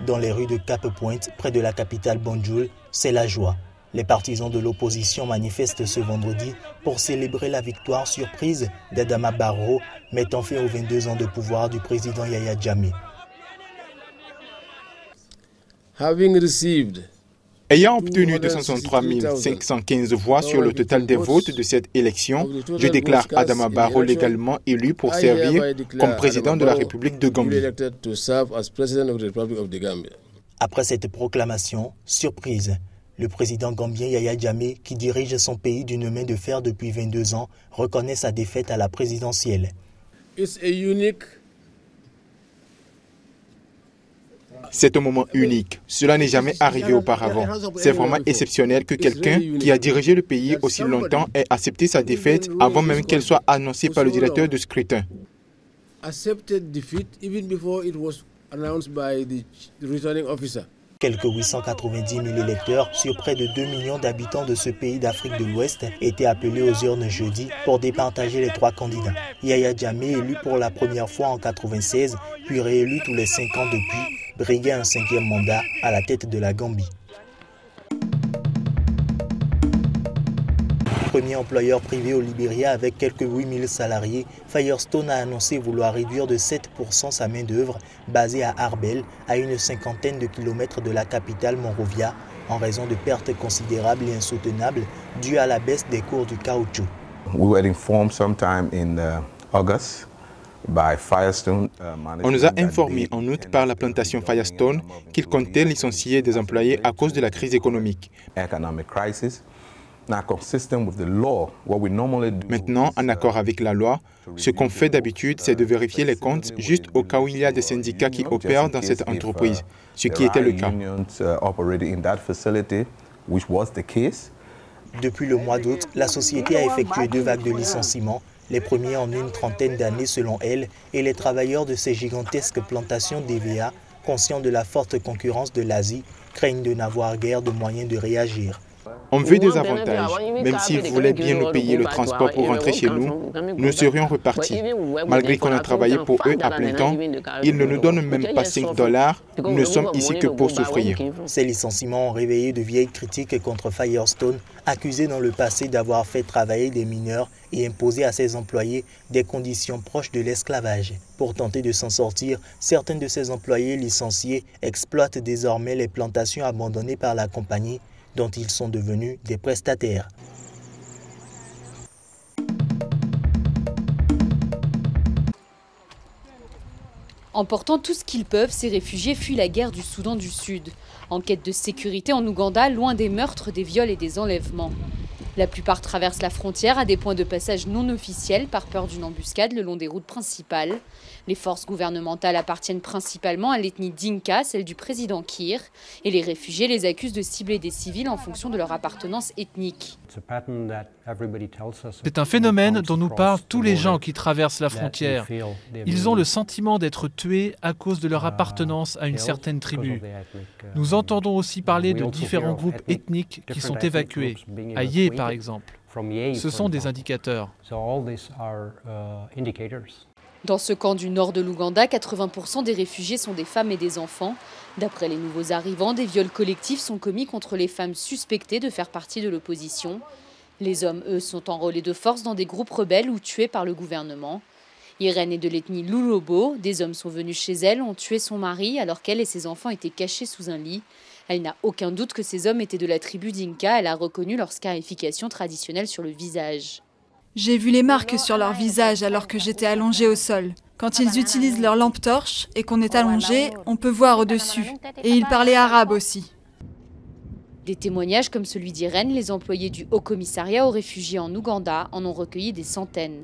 Dans les rues de Cap-Pointe, près de la capitale Banjul, c'est la joie. Les partisans de l'opposition manifestent ce vendredi pour célébrer la victoire surprise d'Adama Barrow, mettant fin aux 22 ans de pouvoir du président Yahya Jammeh. Ayant obtenu 263 515 voix sur le total des votes de cette élection, je déclare Adama Barrow légalement élu pour servir comme président de la République de Gambie. Après cette proclamation, surprise, le président gambien Yahya Jammeh, qui dirige son pays d'une main de fer depuis 22 ans, reconnaît sa défaite à la présidentielle. C'est un moment unique. Cela n'est jamais arrivé auparavant. C'est vraiment exceptionnel que quelqu'un qui a dirigé le pays aussi longtemps ait accepté sa défaite avant même qu'elle soit annoncée par le directeur de scrutin. Quelques 890 000 électeurs sur près de 2 millions d'habitants de ce pays d'Afrique de l'Ouest étaient appelés aux urnes jeudi pour départager les 3 candidats. Yahya Jammeh, élu pour la première fois en 1996, puis réélu tous les 5 ans depuis, briguait un 5e mandat à la tête de la Gambie. Premier employeur privé au Libéria avec quelques 8 000 salariés, Firestone a annoncé vouloir réduire de 7% sa main-d'œuvre basée à Arbel, à une 50aine de kilomètres de la capitale Monrovia, en raison de pertes considérables et insoutenables dues à la baisse des cours du caoutchouc. We were informed sometime in August by Firestone. On nous a informé en août par la plantation Firestone qu'il comptait licencier des employés à cause de la crise économique. Maintenant, en accord avec la loi, ce qu'on fait d'habitude, c'est de vérifier les comptes juste au cas où il y a des syndicats qui opèrent dans cette entreprise, ce qui était le cas. Depuis le mois d'août, la société a effectué 2 vagues de licenciements, les premiers en une trentaine d'années selon elle, et les travailleurs de ces gigantesques plantations d'EVA, conscients de la forte concurrence de l'Asie, craignent de n'avoir guère de moyens de réagir. On veut des avantages. Même s'ils voulaient bien nous payer le transport pour rentrer chez nous, nous serions repartis. Malgré qu'on a travaillé pour eux à plein temps, ils ne nous donnent même pas $5. Nous ne sommes ici que pour souffrir. Ces licenciements ont réveillé de vieilles critiques contre Firestone, accusé dans le passé d'avoir fait travailler des mineurs et imposé à ses employés des conditions proches de l'esclavage. Pour tenter de s'en sortir, certains de ces employés licenciés exploitent désormais les plantations abandonnées par la compagnie, dont ils sont devenus des prestataires. Emportant tout ce qu'ils peuvent, ces réfugiés fuient la guerre du Soudan du Sud. En quête de sécurité en Ouganda, loin des meurtres, des viols et des enlèvements. La plupart traversent la frontière à des points de passage non officiels par peur d'une embuscade le long des routes principales. Les forces gouvernementales appartiennent principalement à l'ethnie Dinka, celle du président Kiir, et les réfugiés les accusent de cibler des civils en fonction de leur appartenance ethnique. C'est un phénomène dont nous parlent tous les gens qui traversent la frontière. Ils ont le sentiment d'être tués à cause de leur appartenance à une certaine tribu. Nous entendons aussi parler de différents groupes ethniques qui sont évacués, à Yé par exemple. Ce sont des indicateurs. Dans ce camp du nord de l'Ouganda, 80% des réfugiés sont des femmes et des enfants. D'après les nouveaux arrivants, des viols collectifs sont commis contre les femmes suspectées de faire partie de l'opposition. Les hommes, eux, sont enrôlés de force dans des groupes rebelles ou tués par le gouvernement. Irène est de l'ethnie Lulobo. Des hommes sont venus chez elle, ont tué son mari alors qu'elle et ses enfants étaient cachés sous un lit. Elle n'a aucun doute que ces hommes étaient de la tribu Dinka. Elle a reconnu leur scarification traditionnelle sur le visage. J'ai vu les marques sur leur visage alors que j'étais allongée au sol. Quand ils utilisent leur lampe torche et qu'on est allongé, on peut voir au-dessus. Et ils parlaient arabe aussi. Des témoignages comme celui d'Irène, les employés du Haut Commissariat aux réfugiés en Ouganda en ont recueilli des centaines.